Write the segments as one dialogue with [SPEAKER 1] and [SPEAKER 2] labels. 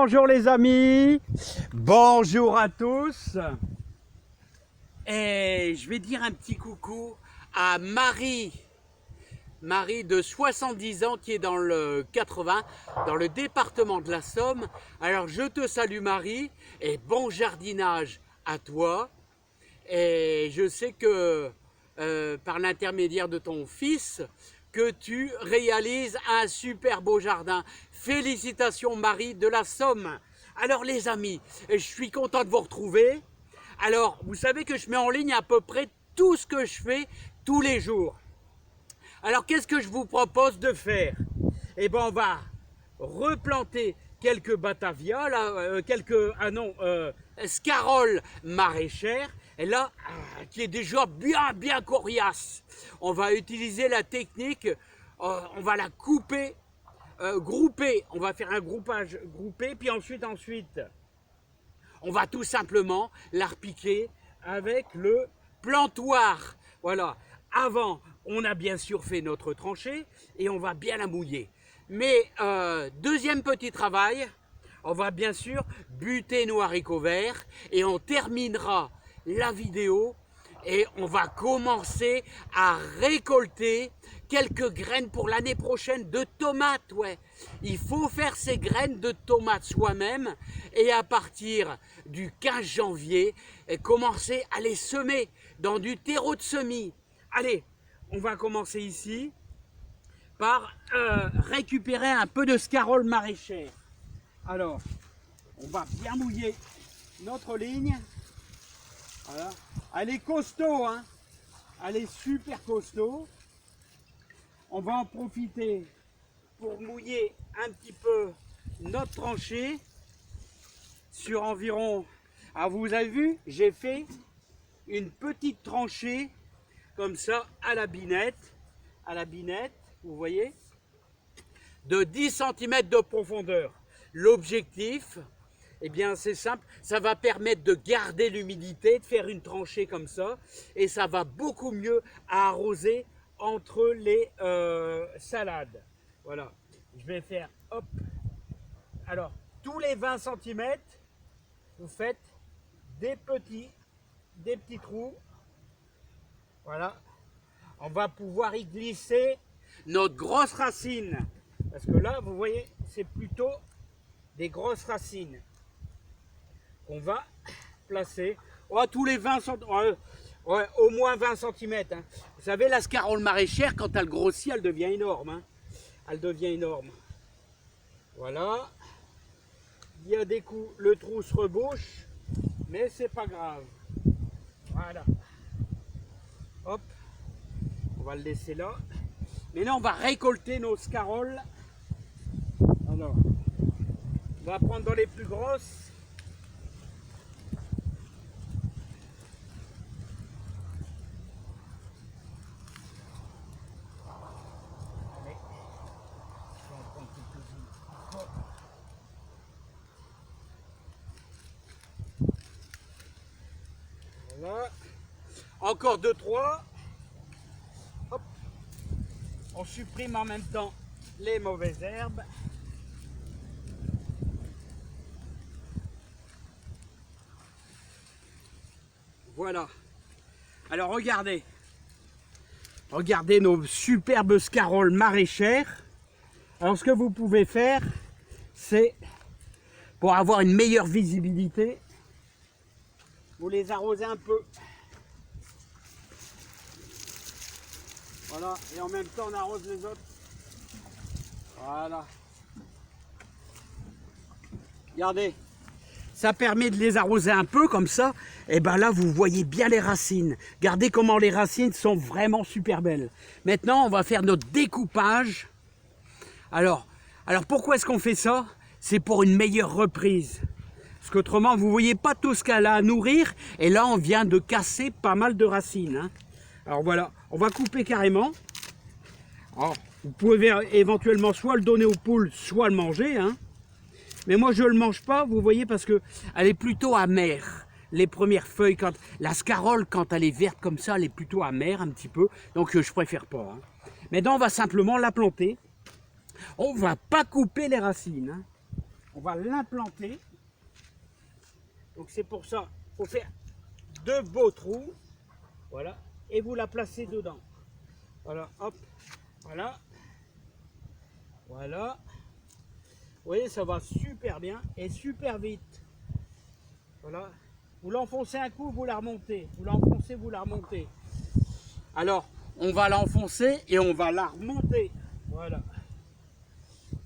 [SPEAKER 1] bonjour les amis, bonjour à tous. Et je vais dire un petit coucou à Marie de 70 ans qui est dans le 80, dans le département de la Somme. Alors je te salue Marie et bon jardinage à toi. Et je sais que par l'intermédiaire de ton fils, que tu réalises un super beau jardin. Félicitations Marie de la Somme. Alors les amis, je suis content de vous retrouver. Alors, vous savez que je mets en ligne à peu près tout ce que je fais tous les jours. Alors, qu'est-ce que je vous propose de faire? Eh bien, on va replanter quelques batavias, là, scaroles maraîchères, et là, qui est déjà bien coriace. On va utiliser la technique, on va la couper, grouper, on va faire un groupage groupé, puis ensuite, on va tout simplement la repiquer avec le plantoir. Voilà. Avant, on a bien sûr fait notre tranchée et on va bien la mouiller. Mais deuxième petit travail, on va bien sûr buter nos haricots verts et on terminera la vidéo et on va commencer à récolter quelques graines pour l'année prochaine de tomates. Ouais. Il faut faire ces graines de tomates soi-même et à partir du 15 janvier, commencer à les semer dans du terreau de semis. Allez, on va commencer ici par récupérer un peu de scaroles maraîchères. Alors, on va bien mouiller notre ligne. Voilà. Elle est costaud, hein. Elle est super costaud. On va en profiter pour mouiller un petit peu notre tranchée sur environ... Alors vous avez vu, j'ai fait une petite tranchée comme ça à la binette, vous voyez, de 10 cm de profondeur. L'objectif, eh bien c'est simple, ça va permettre de garder l'humidité, de faire une tranchée comme ça, et ça va beaucoup mieux arroser entre les salades. Voilà, je vais faire, hop, alors tous les 20 cm, vous faites des petits trous. Voilà, on va pouvoir y glisser notre grosse racine, parce que là, vous voyez, c'est plutôt des grosses racines qu'on va placer tous les 20 cm, au moins 20 cm. Hein. Vous savez, la scarole maraîchère, quand elle grossit, elle devient énorme. Hein. Elle devient énorme. Voilà. Il y a des coups, le trou se rebouche, mais c'est pas grave. Voilà. Hop. On va le laisser là. Maintenant, on va récolter nos scaroles. Alors, on va prendre dans les plus grosses. Voilà. Encore 2-3. Hop. On supprime en même temps les mauvaises herbes. Voilà. Alors regardez. Regardez nos superbes scaroles maraîchères. Alors ce que vous pouvez faire, c'est pour avoir une meilleure visibilité, vous les arrosez un peu. Voilà, et en même temps on arrose les autres. Voilà. Regardez, ça permet de les arroser un peu comme ça. Et bien là, vous voyez bien les racines. Regardez comment les racines sont vraiment super belles. Maintenant, on va faire notre découpage. Alors pourquoi est-ce qu'on fait ça? C'est pour une meilleure reprise. Parce qu'autrement, vous ne voyez pas tout ce qu'elle a à nourrir. Et là, on vient de casser pas mal de racines. Hein. Alors voilà, on va couper carrément. Alors, vous pouvez éventuellement soit le donner aux poules, soit le manger. Hein. Mais moi, je ne le mange pas, vous voyez, parce qu'elle est plutôt amère. Les premières feuilles, la scarole, quand elle est verte comme ça, elle est plutôt amère un petit peu. Donc, je préfère pas. Hein. Maintenant, on va simplement la planter. On ne va pas couper les racines. Hein. on va l'implanter. Donc c'est pour ça, il faut faire de beaux trous. Voilà. Et vous la placez dedans. Voilà, hop. Voilà. Voilà. Vous voyez, ça va super bien et super vite. Voilà. Vous l'enfoncez un coup, vous la remontez. Vous l'enfoncez, vous la remontez. Alors, on va l'enfoncer et on va la remonter. Voilà.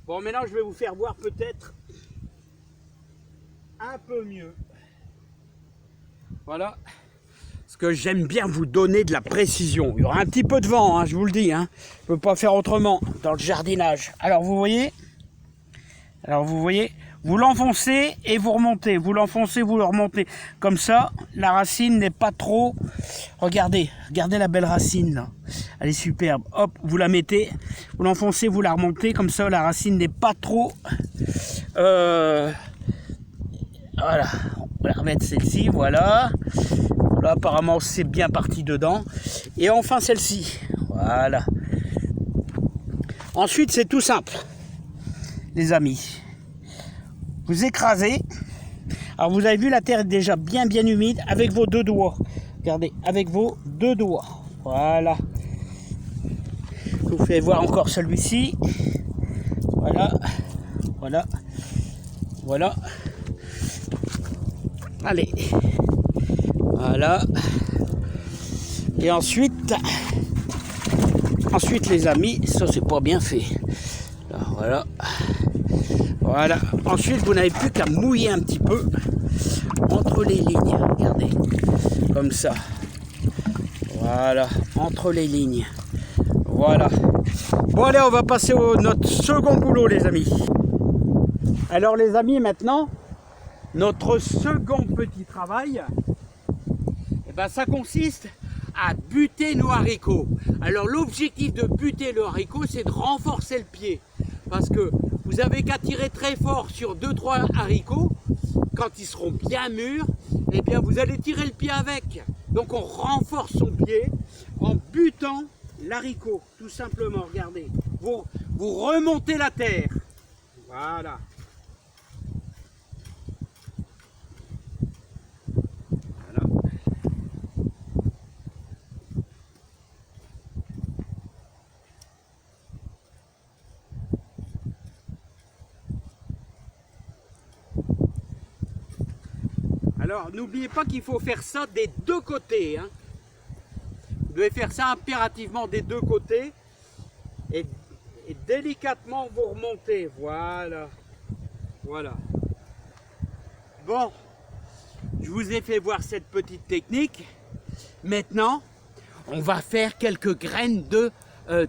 [SPEAKER 1] Bon, maintenant, je vais vous faire voir peut-être un peu mieux. Voilà. Parce que j'aime bien vous donner de la précision. Il y aura un petit peu de vent, hein, je vous le dis. Hein. Je ne peux pas faire autrement dans le jardinage. Alors, vous voyez, vous l'enfoncez et vous remontez. Vous l'enfoncez, vous le remontez. Comme ça, la racine n'est pas trop... Regardez la belle racine là. Elle est superbe. Hop, vous la mettez, vous l'enfoncez, vous la remontez. Comme ça, la racine n'est pas trop... Voilà. On va la remettre celle-ci, voilà. Là, apparemment, c'est bien parti dedans. Et enfin, celle-ci. Voilà. Ensuite, c'est tout simple, les amis. Vous écrasez. Alors, vous avez vu, la terre est déjà bien humide avec vos deux doigts. Regardez, avec vos deux doigts. Voilà. Je vous fais voir encore celui-ci. Voilà. Voilà. Voilà. Allez. Voilà. Et ensuite, les amis, ça c'est pas bien fait. Alors, voilà. Voilà. Ensuite, vous n'avez plus qu'à mouiller un petit peu entre les lignes. Regardez. Comme ça. Voilà. Entre les lignes. Voilà. Bon, allez, on va passer au notre second boulot, les amis. Alors, les amis, maintenant, notre second petit travail, eh ben, ça consiste à buter nos haricots. Alors, l'objectif de buter le haricot, c'est de renforcer le pied. Parce que vous avez qu'à tirer très fort sur 2-3 haricots. Quand ils seront bien mûrs, eh bien vous allez tirer le pied avec. Donc on renforce son pied en butant l'haricot, tout simplement. Regardez, vous remontez la terre. Voilà. Alors, n'oubliez pas qu'il faut faire ça des deux côtés. Hein. Vous devez faire ça impérativement des deux côtés. Et délicatement, vous remontez. Voilà. Voilà. Bon, je vous ai fait voir cette petite technique. Maintenant, on va faire quelques graines de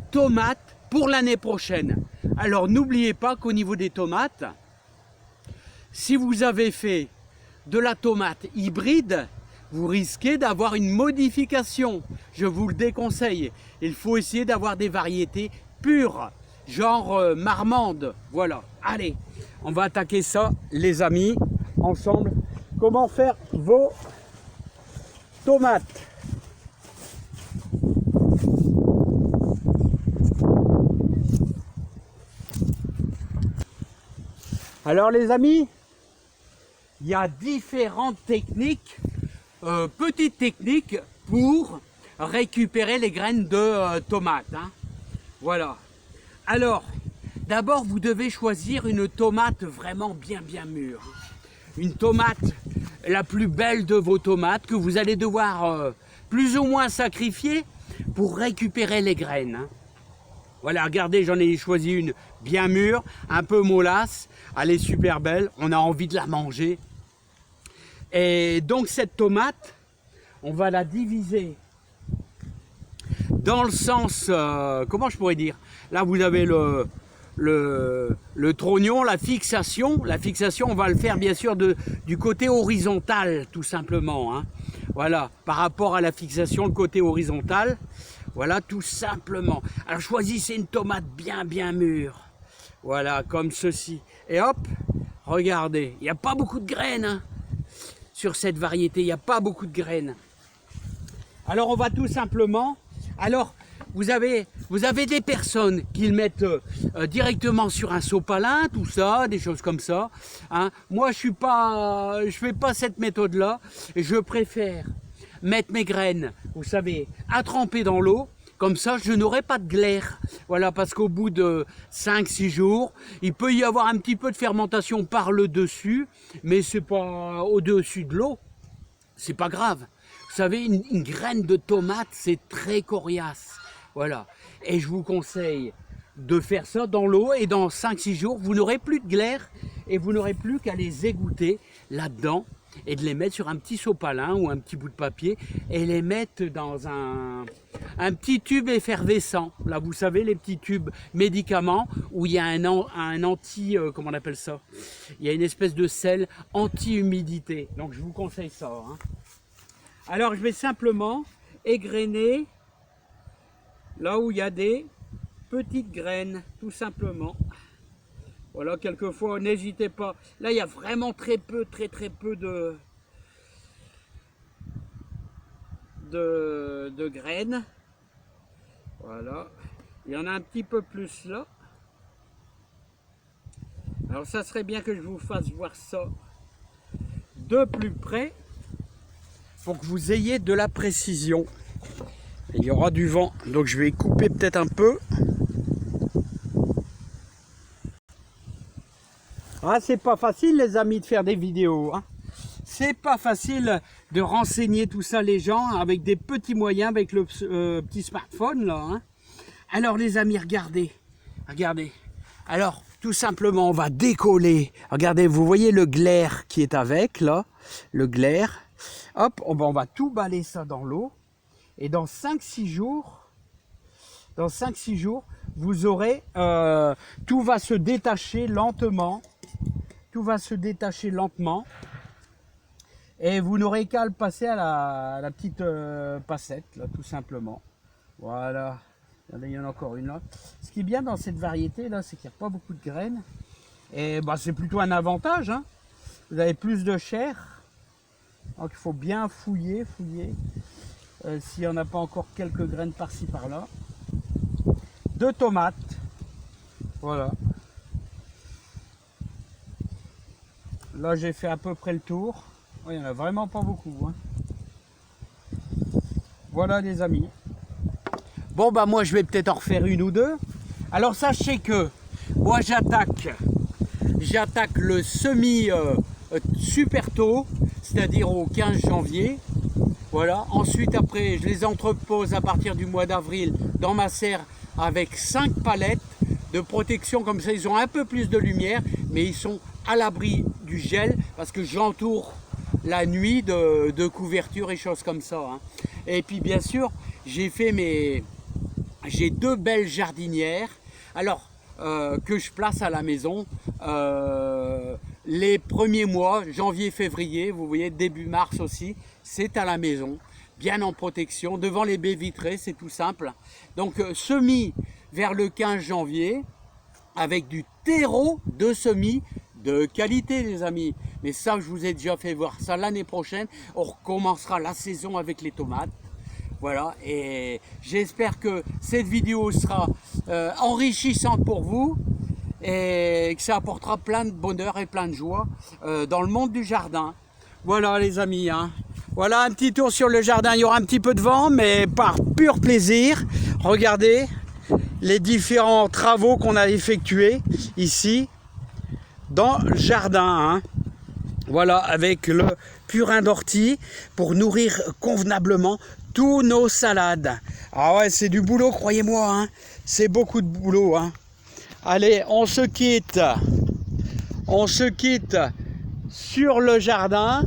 [SPEAKER 1] tomates pour l'année prochaine. Alors, n'oubliez pas qu'au niveau des tomates, si vous avez fait de la tomate hybride, vous risquez d'avoir une modification. Je vous le déconseille. Il faut essayer d'avoir des variétés pures, genre marmande. Voilà. Allez, on va attaquer ça, les amis, ensemble. Comment faire vos tomates? Alors, les amis, il y a différentes techniques, petites techniques pour récupérer les graines de tomates. Hein. Voilà. Alors, d'abord, vous devez choisir une tomate vraiment bien mûre. Une tomate la plus belle de vos tomates que vous allez devoir plus ou moins sacrifier pour récupérer les graines. Hein. Voilà, regardez, j'en ai choisi une bien mûre, un peu mollasse. Elle est super belle, on a envie de la manger. Et donc cette tomate, on va la diviser dans le sens, comment je pourrais dire? Là vous avez le trognon, la fixation. La fixation, on va le faire bien sûr du côté horizontal, tout simplement. Hein. Voilà, par rapport à la fixation, le côté horizontal. Voilà, tout simplement. Alors choisissez une tomate bien mûre. Voilà, comme ceci. Et hop, regardez, il n'y a pas beaucoup de graines. Hein. Sur cette variété, il n'y a pas beaucoup de graines. Alors on va tout simplement, alors vous avez des personnes qui le mettent directement sur un sopalin, tout ça, des choses comme ça. Hein. Moi, je fais pas cette méthode-là. Je préfère mettre mes graines, vous savez, à tremper dans l'eau. Comme ça, je n'aurai pas de glaire. Voilà, parce qu'au bout de 5-6 jours, il peut y avoir un petit peu de fermentation par le dessus, mais c'est pas au-dessus de l'eau. C'est pas grave. Vous savez, une graine de tomate, c'est très coriace. Voilà. Et je vous conseille de faire ça dans l'eau et dans 5-6 jours, vous n'aurez plus de glaire et vous n'aurez plus qu'à les égoutter là-dedans et de les mettre sur un petit sopalin ou un petit bout de papier et les mettre dans un petit tube effervescent. Là, vous savez, les petits tubes médicaments où il y a un anti, comment on appelle ça? Il y a une espèce de sel anti-humidité. Donc, je vous conseille ça. Hein. Alors, je vais simplement égrener là où il y a des petites graines, tout simplement. Voilà, quelquefois, n'hésitez pas. Là, il y a vraiment très peu de graines. Voilà. Il y en a un petit peu plus là. Alors, ça serait bien que je vous fasse voir ça de plus près pour que vous ayez de la précision. Il y aura du vent, donc je vais couper peut-être un peu. Ah, c'est pas facile les amis de faire des vidéos. Hein. C'est pas facile de renseigner tout ça les gens avec des petits moyens, avec le petit smartphone là. Hein. Alors les amis, regardez. Alors tout simplement, on va décoller. Regardez, vous voyez le glaire qui est avec là, le glaire. Hop, on va tout balayer ça dans l'eau. Et dans 5-6 jours, vous aurez, tout va se détacher lentement. Tout va se détacher lentement. Et vous n'aurez qu'à le passer à la petite passette, là, tout simplement. Voilà. Regardez, il y en a encore une là. Ce qui est bien dans cette variété, là, c'est qu'il n'y a pas beaucoup de graines. Et bah, c'est plutôt un avantage. Hein. Vous avez plus de chair. Donc il faut bien fouiller. S'il n'y en a pas encore quelques graines par-ci par-là. De tomates. Voilà. Là, j'ai fait à peu près le tour. Il n'y en a vraiment pas beaucoup. Hein. Voilà, les amis. Bon, bah moi, je vais peut-être en refaire une ou deux. Alors, sachez que moi, j'attaque le semis super tôt, c'est-à-dire au 15 janvier. Voilà. Ensuite, après, je les entrepose à partir du mois d'avril dans ma serre avec 5 palettes de protection. Comme ça, ils ont un peu plus de lumière, mais ils sont à l'abri du gel parce que j'entoure la nuit de couverture et choses comme ça. Hein. Et puis, bien sûr, j'ai 2 belles jardinières. Alors, que je place à la maison les premiers mois, janvier, février, vous voyez, début mars aussi, c'est à la maison, bien en protection, devant les baies vitrées, c'est tout simple. Donc, semis vers le 15 janvier, avec du terreau de semis de qualité, les amis. Mais ça, je vous ai déjà fait voir ça l'année prochaine. On recommencera la saison avec les tomates. Voilà, et j'espère que cette vidéo sera enrichissante pour vous et que ça apportera plein de bonheur et plein de joie dans le monde du jardin. Voilà, les amis. Hein. Voilà un petit tour sur le jardin. Il y aura un petit peu de vent, mais par pur plaisir. Regardez les différents travaux qu'on a effectués ici dans le jardin. Hein. Voilà, avec le purin d'ortie pour nourrir convenablement tous nos salades. Ah ouais, c'est du boulot, croyez-moi. Hein. C'est beaucoup de boulot. Hein. Allez, on se quitte. On se quitte sur le jardin.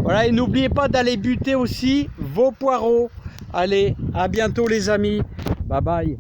[SPEAKER 1] Voilà, et n'oubliez pas d'aller buter aussi vos poireaux. Allez, à bientôt les amis. Bye bye.